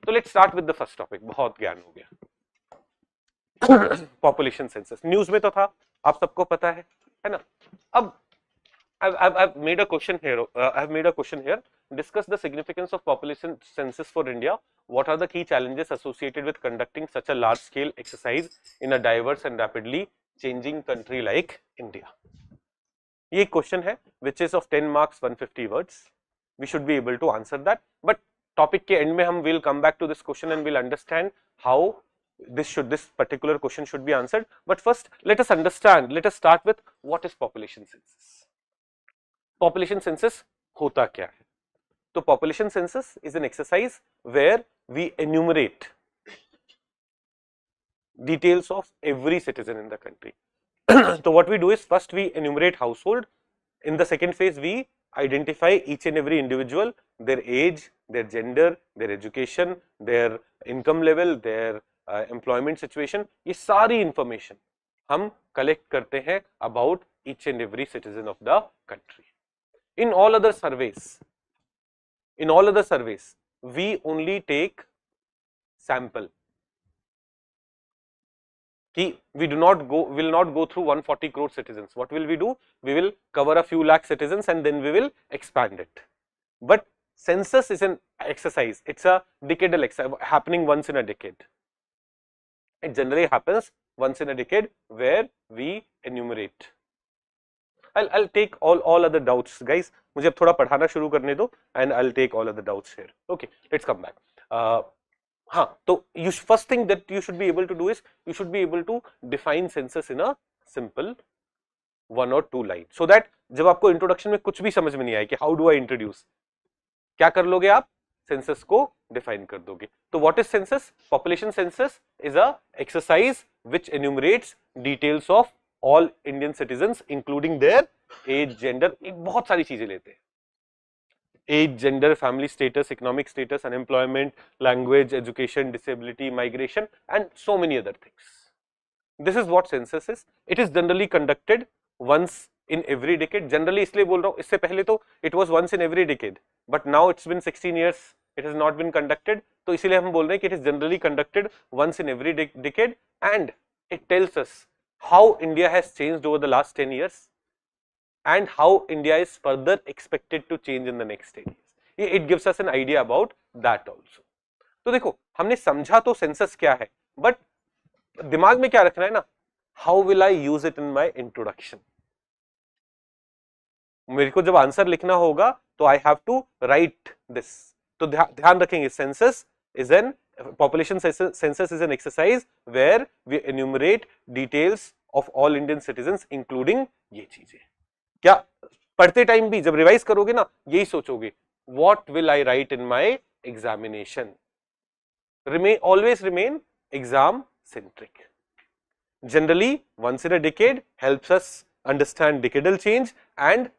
तो let's start with the first topic, बहुत ज्ञान हो गया। पॉपुलेशन सेंसस न्यूज में तो था, आप सबको पता है ना। अब I've made a question here. I've made a question here. Discuss the significance of population census for India. What are the key challenges associated with conducting such a large-scale exercise in a diverse and rapidly changing country like India? ये question है, which is of 10 marks, 150 words. We should be able to answer that. But topic के end में हम will come back to this question and will understand how this particular question should be answered. But first, let us understand. Let us start with what is population census. Population census होता क्या है? तो population census is an exercise where we enumerate details of every citizen in the country. तो what we do is first we enumerate household. In the second phase we identify each and every individual, their age, their gender, their education, their income level, their employment situation. ये सारी information हम collect करते हैं about each and every citizen of the country. In all other surveys, we only take sample. We will not go through 140 crore citizens. What will we do? We will cover a few lakh citizens and then we will expand it. But census is an exercise. It's a decadal exercise happening once in a decade. It generally happens once in a decade where we enumerate. I'll take all other doubts, guys. मुझे अब थोड़ा पढ़ाना शुरू करने दो and I'll take all other doubts here. Okay, let's come back. हाँ, तो first thing that you should be able to do is you should be able to define census in a simple 1 or 2 line, so that जब आपको introduction में कुछ भी समझ में नहीं आए कि how do I introduce, क्या कर लोगे आप? सेंसस को डिफाइन कर दोगे. तो what is census? Population census is a exercise which enumerates details of all Indian citizens including their age, gender, एक बहुत सारी चीजें लेते हैं. Age, gender, family status, economic status, unemployment, language, education, disability, migration and so many other things. This is what census is. It is generally conducted once in every decade. Generally इसलिए बोल रहा हूं, इससे पहले तो it was once in every decade, but now it's been 16 years it has not been conducted. तो इसीलिए हम बोल रहे हैं कि it is generally conducted once in every decade and it tells us how India has changed over the last 10 years and how India is further expected to change in the next 10 years. It gives us an idea about that also. तो देखो, हमने समझा तो census क्या है, but दिमाग में क्या रखना है ना, how will I use it in my introduction. मेरे को जब आंसर लिखना होगा तो I have to write this. तो ध्यान रखेंगे, census is an population census is an exercise where we enumerate details of all Indian citizens including ये चीजें. क्या पढ़ते टाइम भी जब रिवाइज करोगे ना, यही सोचोगे, what will I right in my examination. Always remain exam centric. Generally, once in a decade helps us understand decadal change and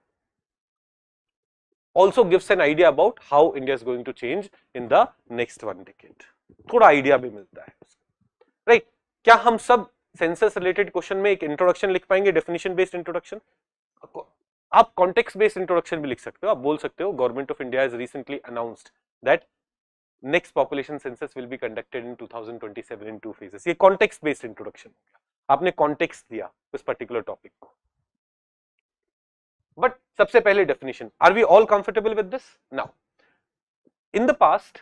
also gives an idea about how India is going to change in the next 1 decade. थोड़ा idea भी मिलता है, right? क्या हम सब census related question में एक introduction लिख पाएंगे, डेफिनेशन बेस्ड इंट्रोडक्शन? आप कॉन्टेक्स्ट बेस्ड इंट्रोडक्शन भी लिख सकते हो. आप बोल सकते हो, government of India has recently announced that next population census will be conducted in 2027 in 2 phases. ये context based introduction हो गया, आपने context दिया उस particular topic को. But सबसे पहले definition. Are we all comfortable with this? Now, in the past,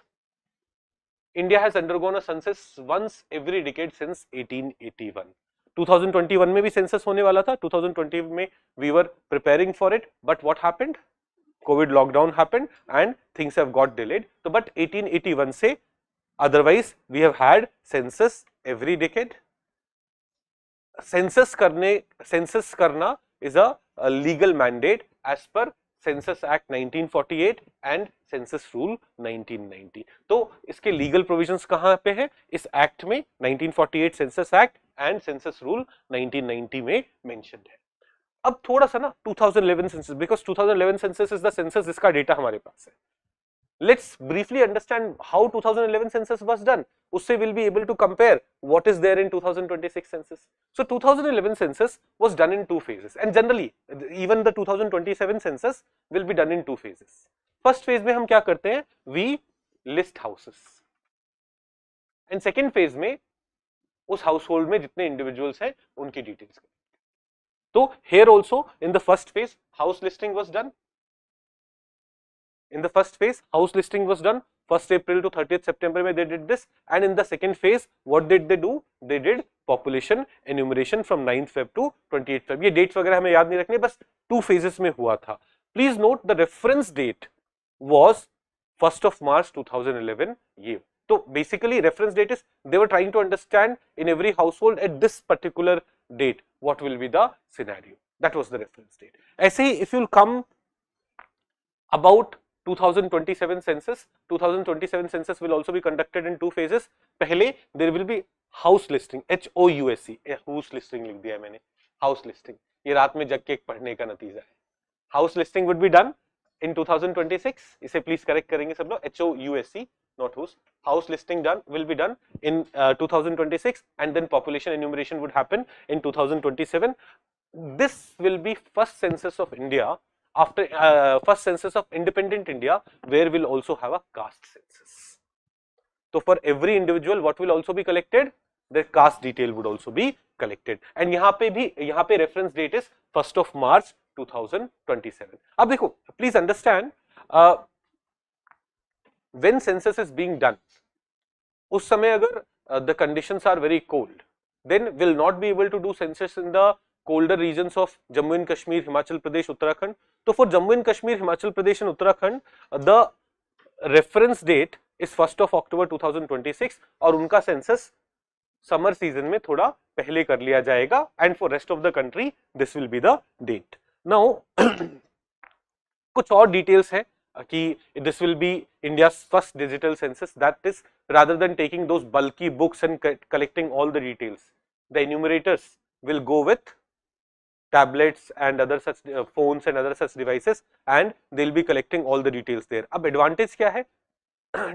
India has undergone a census once every decade since 1881. 2021 में भी census होने वाला था. 2020 में we were preparing for it, but what happened? COVID lockdown happened and things have got delayed. So, but 1881 से otherwise we have had census every decade. Census करना is a legal mandate as per Census Act 1948 and Census Rule 1990. तो इसके legal provisions कहाँ पे हैं? इस act में 1948 Census Act and Census Rule 1990 में mentioned है. अब थोड़ा सा ना 2011 census, because 2011 census is the census जिसका डेटा हमारे पास है. Let's briefly understand how 2011 census was done. उससे will be able to compare what is there in 2026 census. So 2011 census was done in 2 phases and generally even the 2027 census will be done in 2 phases. First phase में हम क्या करते हैं? We list houses. And second phase में उस house hold में जितने individuals हैं उनकी डिटेल्स। तो here also in the first phase house listing was done. In the first phase house listing was done 1st April to 30th September में they did this, and in the second phase what did they do? They did population enumeration from 9th Feb to 28th Feb. ये dates वगैरह हमें याद नहीं रखनी, बस 2 phases में हुआ था. Please note the reference date was 1st of March 2011. ये तो basically reference date is they were trying to understand in every household at this particular date what will be the scenario. That was the reference date. ऐसे ही if you'll come about 2027 census, 2027 census will also be conducted in 2 phases. पहले there will be house listing, HOUSE, house listing लिख दिया मैंने, house listing, ये रात में जग के पढ़ने का नतीजा है. House listing would be done in 2026, इसे please correct करेंगे सब लोग, HOUSE not whose. House listing done will be done in 2026, and then population enumeration would happen in 2027. This will be first census of India after first census of independent India, where we'll also have a caste census. So for every individual what will also be collected? The caste detail would also be collected, and यहाँ पे reference date is 1st of March 2027. अब देखो, please understand, when census is being done, उस समय अगर the conditions are very cold, then will not be able to do census in the colder regions of Jammu and Kashmir, Himachal Pradesh, Uttarakhand. So for Jammu and Kashmir, Himachal Pradesh and Uttarakhand, the reference date is 1st of October 2026 और उनका census summer season में थोड़ा पहले कर लिया जाएगा, and for rest of the country this will be the date. Now कुछ और details है कि this will be India's first digital census, that is rather than taking those bulky books and collecting all the details, the enumerators will go with tablets and other such phones and other such devices, and they'll be collecting all the details there. अब advantage क्या है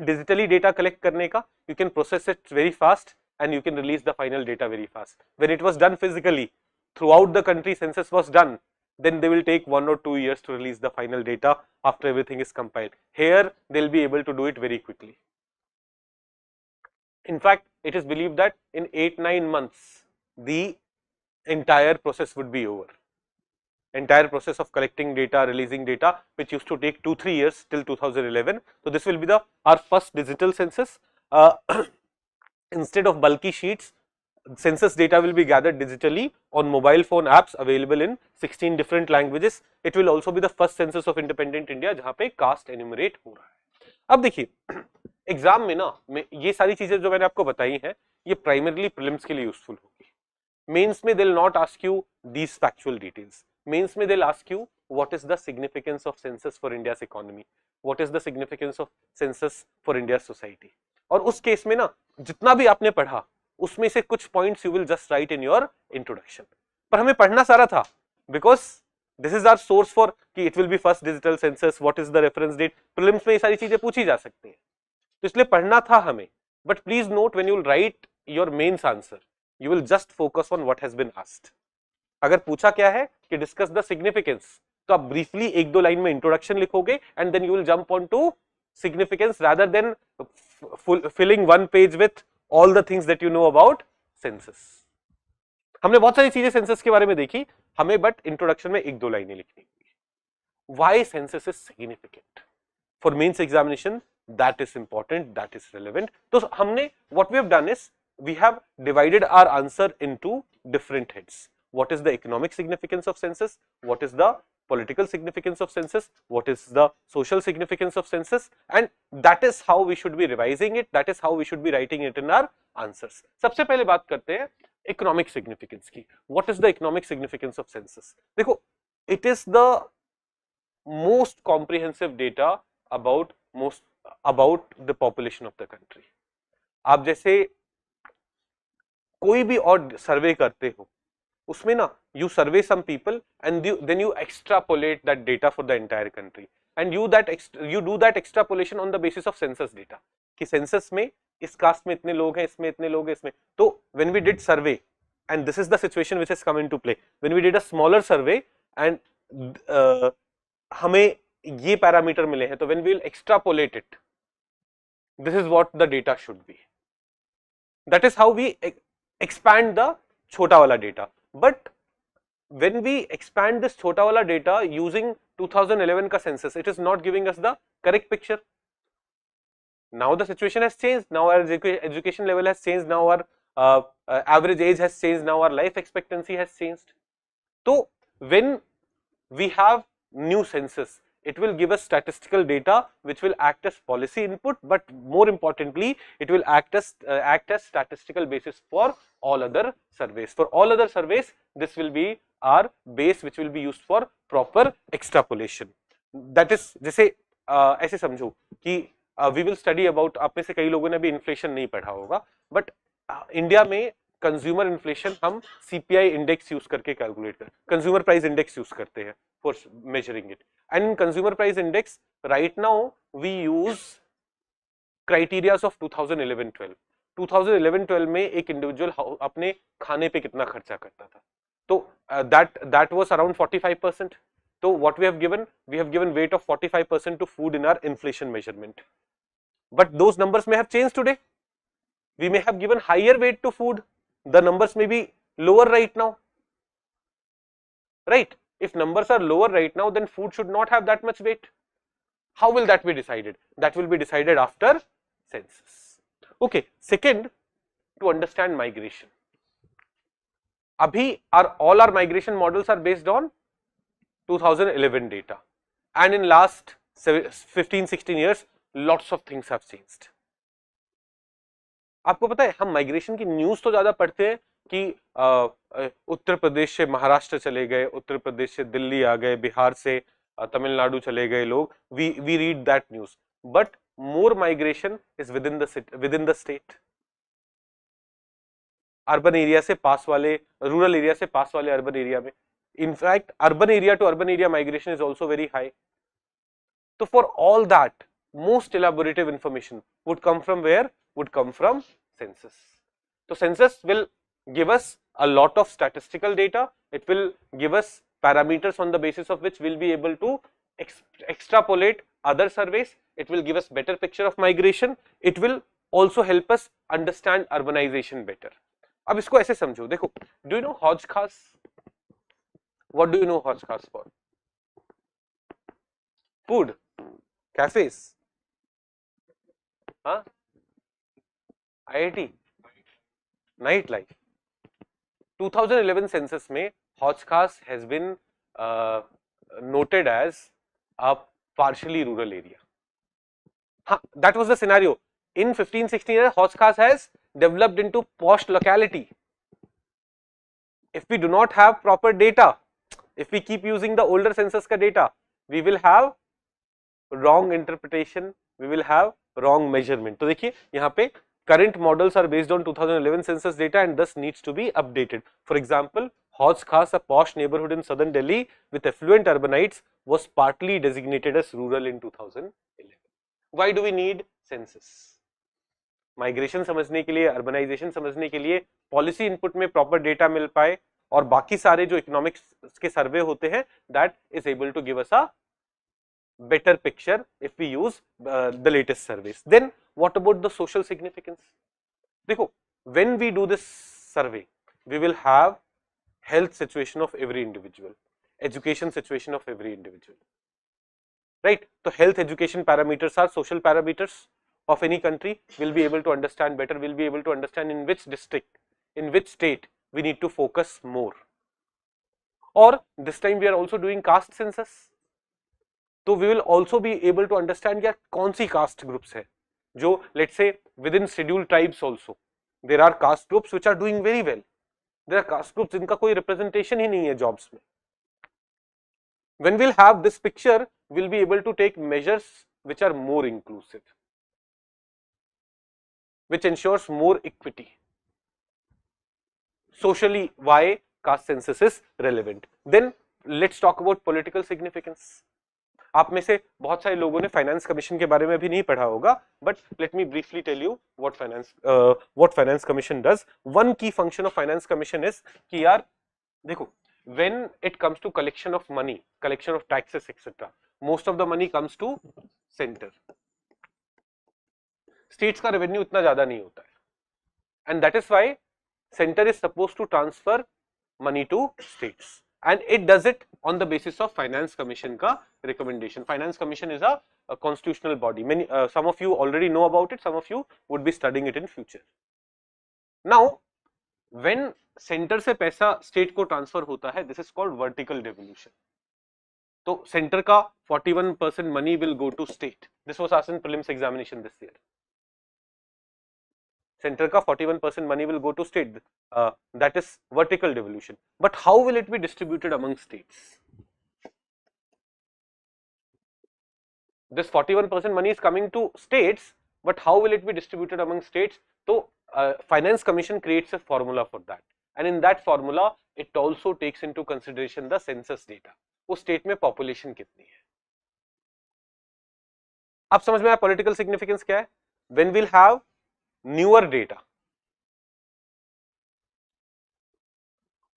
digitally data collect करने का? You can process it very fast and you can release the final data very fast. When it was done physically, throughout the country census was done, then they will take 1 or 2 years to release the final data after everything is compiled. Here they'll be able to do it very quickly. In fact, it is believed that in 8-9 months the entire process would be over. Entire process of collecting data, releasing data, which used to take 2-3 years till 2011. So this will be our first digital census. Instead of bulky sheets, census data will be gathered digitally on mobile phone apps available in 16 different languages. It will also be the first census of independent India जहाँ पे caste enumerate हो रहा है. अब देखिए exam में ना ये सारी चीजें जो मैंने आपको बताई हैं ये प्राइमरली प्रीलिम्स के लिए यूजफुल होगी. मेंस में they'll not ask you these factual details. Mains में they'll ask you what is the significance of census for India's economy, what is the significance of census for India's society. और उस case में ना जितना भी आपने पढ़ा उसमें से कुछ points you will just write in your introduction. पर हमें पढ़ना सारा था because this is our source for कि it will be first digital census, what is the reference date. Prelims में ये सारी चीजें पूछी जा सकती हैं, तो इसलिए पढ़ना था हमें. But please note when you will write your mains answer you will just focus on what has been asked. अगर पूछा क्या है कि डिस्कस द सिग्निफिकेंस, तो आप ब्रीफली 1-2 लाइन में इंट्रोडक्शन लिखोगे and then you will jump on to significance rather than filling one page with all the things that you know about census. हमने बहुत सारी चीजें सेंसस के बारे में देखी, हमें बट इंट्रोडक्शन में 1-2 लाइनें लिखनी होगी. Why census is significant for mains examination? That is important, that is relevant. तो हमने what we have done is we have divided our answer into different heads. What is the economic significance of census? What is the political significance of census, what is the social significance of census, and that is how we should be revising it, that is how we should be writing it in our answers. सबसे पहले बात करते हैं economic significance की. What is the economic significance of census? देखो, it is the most comprehensive data about the population of the country. आप जैसे कोई भी और सर्वे करते हो उसमें ना you survey some people and then you extrapolate that data for the entire country, and you do that extrapolation on the basis of census data कि census में इस कास्ट में इतने लोग हैं, इसमें इतने लोग हैं, इसमें. तो when we did survey and this is the situation which has come into play, when we did a smaller survey and हमें ये पैरामीटर मिले हैं, तो when we will extrapolate it, this is what the data should be. That is how we expand the chota wala data. But when we expand this chota wala data using 2011 ka census, it is not giving us the correct picture. Now the situation has changed. Now our education level has changed. Now our average age has changed. Now our life expectancy has changed. So when we have new census, it will give us statistical data which will act as policy input, but more importantly, it will act as statistical basis for all other surveys. For all other surveys, this will be our base which will be used for proper extrapolation. That is, जैसे ऐसे समझो कि we will study about, आप में से कई लोगों ने भी इन्फ्लेशन नहीं पढ़ा होगा, बट इंडिया में कंज्यूमर इन्फ्लेशन हम सीपीआई इंडेक्स यूज करके कैलकुलेट कर, कंज्यूमर प्राइस इंडेक्स यूज करते हैं for measuring it. And in consumer price index right now we use criterias of 2011-12. 2011-12 में एक इंडिविजुअल अपने खाने पे कितना खर्चा करता था, तो that was around 45%. So what we have given weight of 45% to food in our inflation measurement. But those numbers may have changed today. We may have given higher weight to food. The numbers may be lower right now. Right? If numbers are lower right now, then food should not have that much weight. How will that be decided? That will be decided after census. Okay. Second, to understand migration. Abhi all our migration models are based on 2011 data, and in last 15-16 years lots of things have changed. आपको पता है हम migration की news तो ज्यादा पढ़ते हैं कि उत्तर प्रदेश से महाराष्ट्र चले गए, उत्तर प्रदेश से दिल्ली आ गए, बिहार से तमिलनाडु चले गए लोग, we read that news, but more migration is within the state. Urban area से पास वाले, रूरल एरिया से पास वाले अर्बन एरिया में, in fact urban area to urban area migration is also very high. So for all that, most elaborative information would come from where? Would come from census. So census will give us a lot of statistical data. It will give us parameters on the basis of which we'll be able to extrapolate other surveys. It will give us better picture of migration. It will also help us understand urbanization better. अब इसको ऐसे समझो, देखो, do you know Hodge Khas? What do you know Hodge Khas for? Food, cafes, huh? IIT, nightlife. 2011 census में Hodge Khas has been noted as a partially rural area. That was the scenario. In 15-16 years, Hodge Khas has developed into posh locality. If we do not have proper data, if we keep using the older census ka data, we will have wrong interpretation, we will have wrong measurement. तो देखिए यहाँ पे current models are based on 2011 census data and thus needs to be updated. For example, Hodge Khas, a posh neighborhood in southern Delhi with affluent urbanites, was partly designated as rural in 2011. Why do we need census? Migration समझने के लिए, urbanisation समझने के लिए, policy input में proper data मिल पाए, और बाकी सारे जो इकोनॉमिक्स के सर्वे होते हैं, that is able to give us a better picture if we use the latest surveys. Then what about the social significance? देखो, when we do this survey, we will have health situation of every individual, education situation of every individual, right? So health, education parameters are social parameters of any country. We'll be able to understand better, we'll be able to understand in which district, in which state we need to focus more. Or this time we are also doing caste census. तो we will also be able to understand यार कौन सी caste groups है जो, let's say within scheduled tribes also there are caste groups which are doing very well, there are caste groups जिनका कोई representation ही नहीं है jobs में. When we'll have this picture, we'll be able to take measures which are more inclusive, which ensures more equity. Socially, why caste census is relevant. Then let's talk about political significance. आप में से बहुत सारे लोगों ने finance commission के बारे में भी नहीं पढ़ा होगा, but let me briefly tell you what finance commission does. One की function of finance commission is कि यार देखो, when it comes to collection of money, collection of taxes etcetera, most of the money comes to centre. States का revenue इतना ज्यादा नहीं होता है, and that is why center is supposed to transfer money to states, and it does it on the basis of finance commission ka recommendation. Finance commission is a constitutional body. Many some of you already know about it, some of you would be studying it in future. Now when center से पैसा state को transfer होता है, this is called vertical devolution. तो center का 41% money will go to state. This was asked in prelims examination this year. Center ka 41% money will go to state, that is vertical devolution. But how will it be distributed among states? This 41% money is coming to states, but how will it be distributed among states? So finance commission creates a formula for that, and in that formula it also takes into consideration the census data. वो state में population कितनी है. अब समझ में आया political significance क्या है? When we'll have newer data,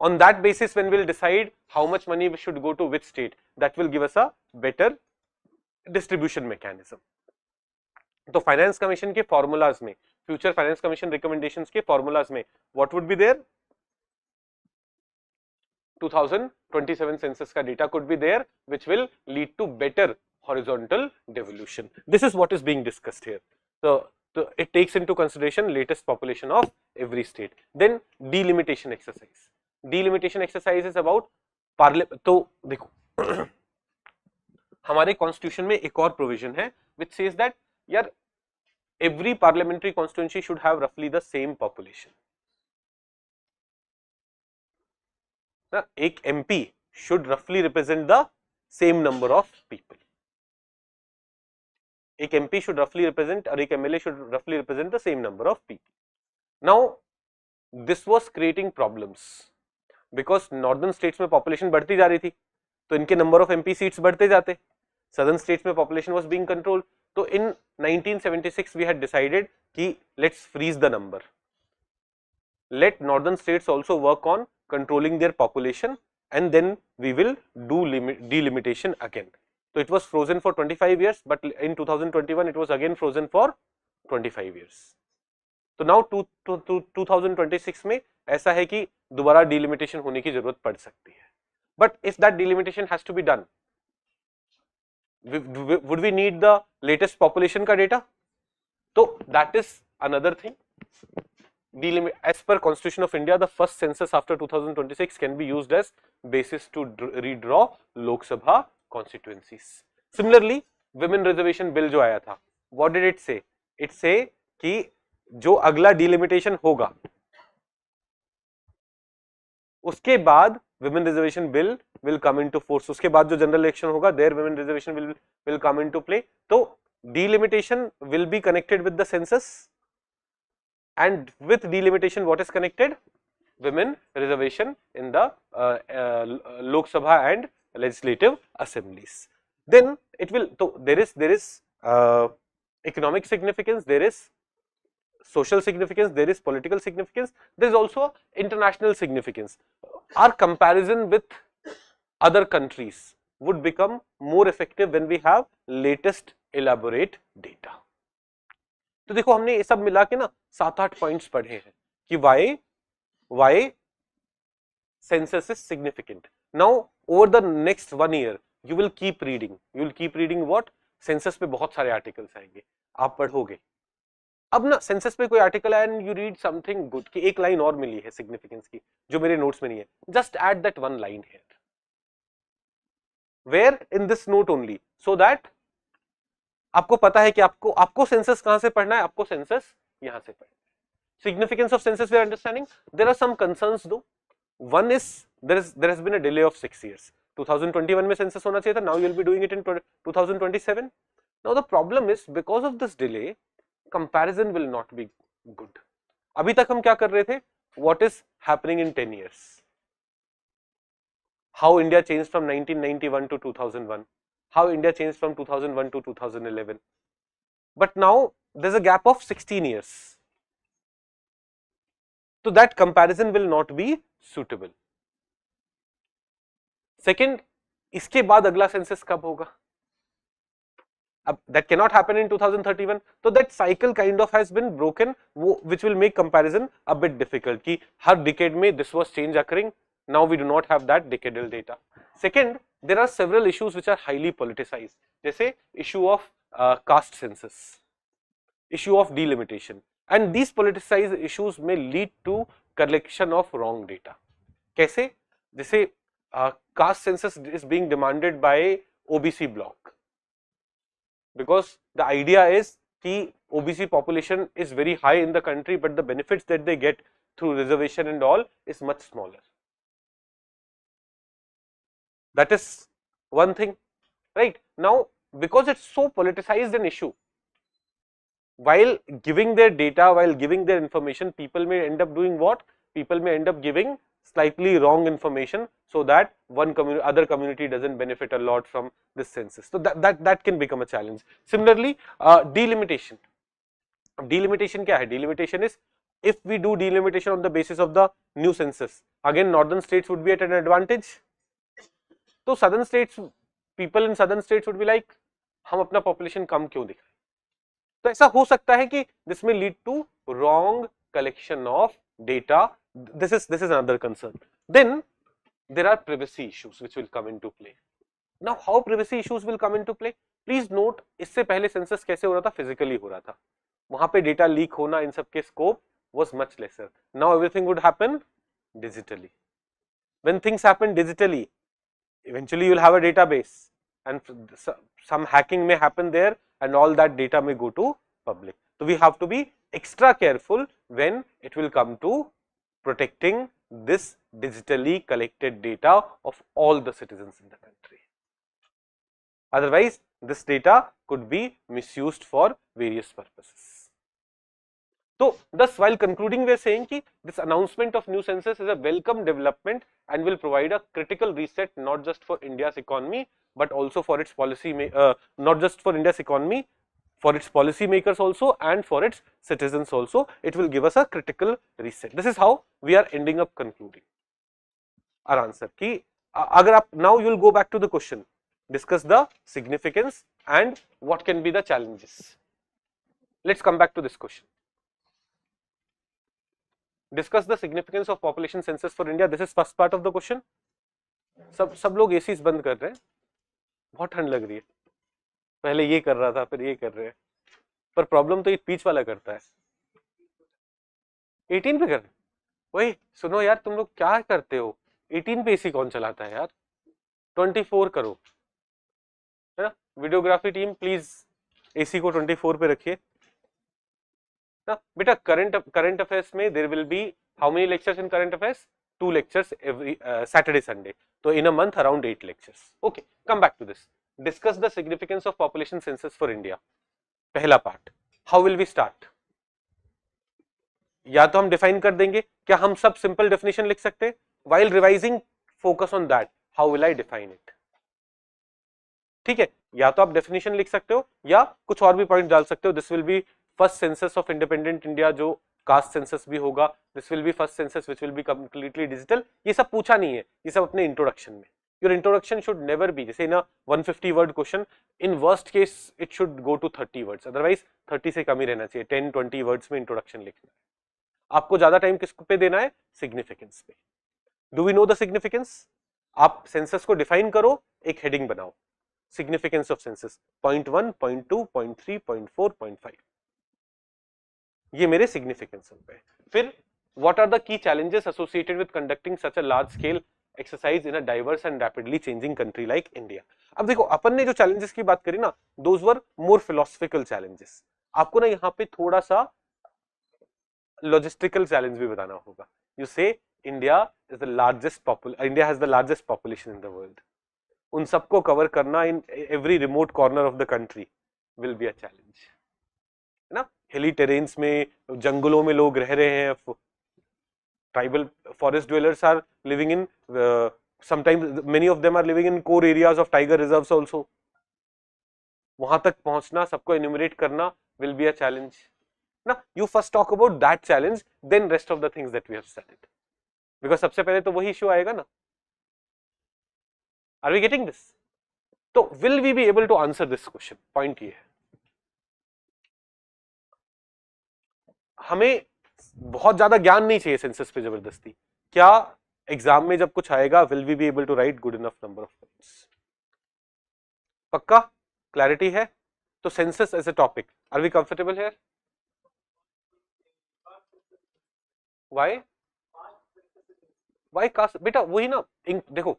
on that basis when we'll decide how much money we should go to which state, that will give us a better distribution mechanism. तो finance commission के formulas में, future finance commission recommendations के formulas में what would be there? 2027 census का data could be there, which will lead to better horizontal devolution. This is what is being discussed here. So it takes into consideration latest population of every state. Then delimitation exercise. Delimitation exercise is about parliament. तो देखो हमारे constitution में एक और provision है which says that यार every parliamentary constituency should have roughly the same population. ना एक MP should roughly represent the same number of people. एक MP should roughly represent और एक MLA should roughly represent the same number of people. Now this was creating problems because northern states में population बढ़ती जा रही थी, तो इनके number of MP seats बढ़ते जाते. Southern states में population was being controlled. तो in 1976 we had decided कि let's freeze the number. Let northern states also work on controlling their population, and then we will do delimitation again. So it was frozen for 25 years, but in 2021 it was again frozen for 25 years. So now 2026 में ऐसा है कि दोबारा delimitation होने की जरूरत पड़ सकती है. But if that delimitation has to be done, would we need the latest population का data? So that is another thing. As per Constitution of India, the first census after 2026 can be used as basis to redraw Lok Sabha constituencies. Similarly, women reservation bill जो आया था, what did it say? It say कि जो अगला delimitation होगा उसके बाद women reservation bill will come into force. उसके बाद जो general election होगा, there women reservation will come into play. तो delimitation will be connected with the census, and with delimitation what is connected? Women reservation in the Lok Sabha and legislative assemblies. Then it will, so there is economic significance, there is social significance, there is political significance, there is also international significance. Our comparison with other countries would become more effective when we have latest elaborate data. तो देखो हमने ये सब मिला के ना 7-8 points पढ़े हैं कि why census is significant. Now over the next 1 year you will keep reading what? Census पे बहुत सारे आर्टिकल्स आएंगे, आप पढ़ोगे. अब ना सेंसस पे कोई आर्टिकल है and you read something good कि एक लाइन और मिली है सिग्निफिकेंस की जो मेरे नोट्स में नहीं है, just add that one line here where in this note only, so that आपको पता है कि आपको सेंसस कहां से पढ़ना है, आपको सेंसस यहां से पढ़ना है. Significance of census we are understanding. There are some concerns though. One is there has been a delay of 6 years. 2021 में सेंसस होना चाहिए था, now you will be doing it in 2027. Now the problem is because of this delay comparison will not be good. अभी तक हम क्या कर रहे थे? What is happening in 10 years? How India changed from 1991 to 2001? How India changed from 2001 to 2011? But now there's a gap of 16 years. So that comparison will not be suitable. Second, इसके बाद अगला सेंसस कब होगा? That cannot happen in 2031. So that cycle kind of has been broken, which will make comparison a bit difficult. कि हर decade में this was change occurring. Now we do not have that decadal data. Second, there are several issues which are highly politicized. जैसे issue of caste census, issue of delimitation, and these politicized issues may lead to collection of wrong data. कैसे? जैसे caste census is being demanded by OBC block, because the idea is कि OBC population is very high in the country, but the benefits that they get through reservation and all is much smaller. That is one thing, right? Now, because it's so politicized an issue, while giving their data, while giving their information, people may end up doing what? People may end up giving slightly wrong information, so that other community doesn't benefit a lot from this census. So that can become a challenge. Similarly, delimitation. Delimitation क्या है? Delimitation is, if we do delimitation on the basis of the new census, again northern states would be at an advantage. So southern states, people in southern states would be like, हम अपना population कम क्यों दिखाएं? तो ऐसा हो सकता है कि this may lead to wrong collection of data. This is another concern. Then there are privacy issues which will come into play. Now how privacy issues will come into play? Please note, इससे पहले census कैसे हो रहा था? Physically हो रहा था. वहां पे data leak होना, इन सब के scope was much lesser. Now everything would happen digitally. When things happen digitally, eventually you will have a database, and some hacking may happen there, and all that data may go to public. So we have to be extra careful when it will come to protecting this digitally collected data of all the citizens in the country. Otherwise, this data could be misused for various purposes. So thus, while concluding, we are saying that this announcement of new census is a welcome development and will provide a critical reset not just for India's economy, but also for its policy, not just for India's economy, for its policy makers also, and for its citizens also. It will give us a critical reset. This is how we are ending up concluding our answer. Ki, now you will go back to the question, discuss the significance and what can be the challenges. Let's come back to this question. Discuss the significance of population census for India. This is first part of the question. सब लोग ACs बंद कर रहे हैं, बहुत ठंड लग रही है. पहले ये कर रहा था, फिर ये कर रहे हैं, पर प्रॉब्लम तो ये बीच वाला करता है. 18 पे कर रहे. वही सुनो यार, तुम लोग क्या करते हो? 18 पे एसी कौन चलाता है यार? 24 करो, है ना? वीडियोग्राफी टीम प्लीज एसी को 24 पे रखिए ना. बेटा करंट अफेयर्स में there will be how many lectures in current affairs? 2 lectures every Saturday, Sunday. So in a month around 8 lectures. Okay, come back to this. Discuss the significance of population census for India. पहला part, how will we start? या तो हम define कर देंगे, क्या हम सब simple definition लिख सकते हैं? While revising, focus on that. How will I define it? ठीक है, या तो आप डेफिनेशन लिख सकते हो या कुछ और भी पॉइंट डाल सकते हो. This will be first census of independent India, जो कास्ट सेंसस भी होगा. This will be first census which will be completely digital. ये सब पूछा नहीं है, ये सब अपने इंट्रोडक्शन में. Your introduction should never be, जैसे in 150 word question, in worst case it should go to 30 words, otherwise 30 से कम ही रहना चाहिए. 10-20 वर्ड्स में इंट्रोडक्शन लिखना है. आपको ज्यादा टाइम किस पे देना है? सिग्निफिकेंस पे. Do we know the significance? आप सेंसस को डिफाइन करो, एक हेडिंग बनाओ, significance of census, point 1, point 2, point 3, point 4, point 5. ये मेरे significance पे. फिर what are the key challenges associated with conducting such a large scale exercise in a diverse and rapidly changing country like India? अब देखो, अपन ने जो challenges की बात करी ना, those were more philosophical challenges. आपको ना यहाँ पे थोड़ा सा logistical challenge भी बताना होगा. You say India has the largest population in the world. उन सबको कवर करना in every remote corner of the country will be a challenge, है ना. हिली टेरेन्स में, जंगलों में लोग रह रहे हैं. Tribal forest dwellers are living in, sometimes many of them are living in core areas of tiger reserves also. वहां तक पहुंचना, सबको एन्यूमरेट करना विल बी अ चैलेंज ना. You first talk about that challenge, then rest of the things that we have studied, because सबसे पहले तो वही इश्यू आएगा ना. Are we getting this? तो will we be able to answer this question? Point ये है, हमें बहुत ज्यादा ज्ञान नहीं चाहिए सेंसस पे जबरदस्ती। क्या एग्जाम में जब कुछ आएगा, will we be able to write good enough number of points? पक्का? क्लैरिटी है? तो census as a topic, are we comfortable here? Why? Why caste? बेटा वही ना, देखो,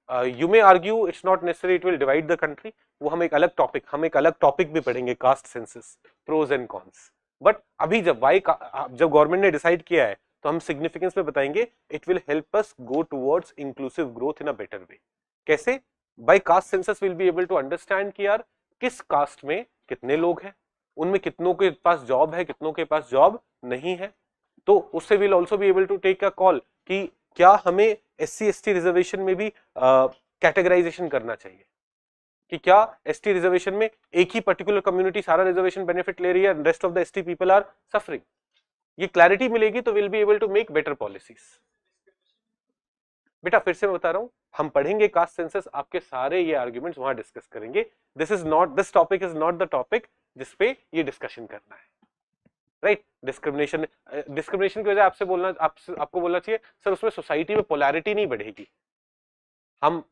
you may argue it's not necessary it will divide the country, वो हम एक अलग टॉपिक, भी पढ़ेंगे, caste census, pros and cons. But अभी जब जब गवर्नमेंट ने डिसाइड किया है, तो हम सिग्निफिकेंस में बताएंगे, it will help us go towards inclusive growth in a better way. कैसे? By caste census will be able to understand कि यार किस कास्ट में कितने लोग हैं, उनमें कितनों के पास जॉब है, कितनों के पास जॉब नहीं है। तो उससे will also be able to take a call कि क्या हमें SC ST रिजर्वेशन में भी कैटेगराइजेशन करना चाहिए, कि क्या ST रिजर्वेशन में एक ही पर्टिकुलर कम्युनिटी सारा रिजर्वेशन बेनिफिट ले रही है, rest of the ST people are suffering. ये क्लैरिटी मिलेगी तो will be able to make better policies. बेटा फिर से मैं बता रहा हूं, हम पढ़ेंगे कास्ट सेंसस, आपके सारे ये आर्ग्यूमेंट्स वहां डिस्कस करेंगे। This topic is not the topic जिसपे ये डिस्कशन करना है, राइट? डिस्क्रिमिनेशन की वजह आपसे बोलना, आपको बोलना चाहिए सर उसमें सोसाइटी में पोलैरिटी नहीं बढ़ेगी, हम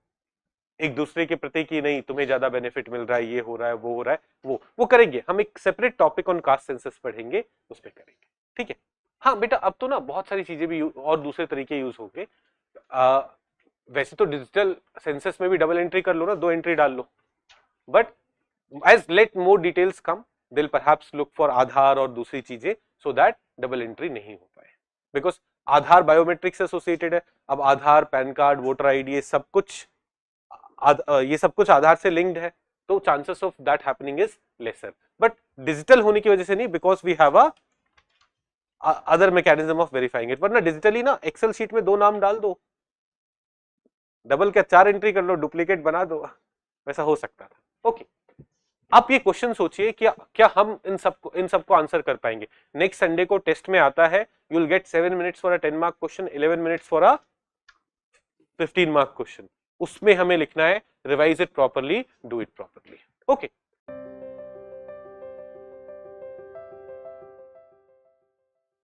एक दूसरे के प्रति की नहीं तुम्हें ज्यादा बेनिफिट मिल रहा है, ये हो रहा है, वो हो रहा है, वो करेंगे हम, एक separate topic on caste census पढ़ेंगे, उस पर करेंगे, ठीक है? हाँ बेटा, अब तो ना बहुत सारी चीजें भी और दूसरे तरीके यूज होंगे। वैसे तो डिजिटल सेंसस में भी डबल एंट्री कर लो ना, 2 एंट्री डाल लो, but as let more details come, they'll perhaps look for Aadhaar और दूसरी चीजें, so that डबल एंट्री नहीं हो पाए, बिकॉज आधार बायोमेट्रिक से एसोसिएटेड है। अब Aadhaar, PAN card, voter ID, ये सब कुछ आधार से लिंक्ड है, तो chances of that happening is lesser. But digital होने की वजह से नहीं, because we have a other mechanism of verifying it. वरना डिजिटली ना एक्सेल शीट में 2 नाम डाल दो, डबल क्या 4 एंट्री कर लो, डुप्लीकेट बना दो, वैसा हो सकता था। ओके, आप ये क्वेश्चन सोचिए कि क्या हम इन सबको आंसर कर पाएंगे? नेक्स्ट संडे को टेस्ट में आता है, you will get 7 minutes for a 10 mark question, 11 minutes for a 15 mark question. उसमें हमें लिखना है revise it properly, do it properly. Okay,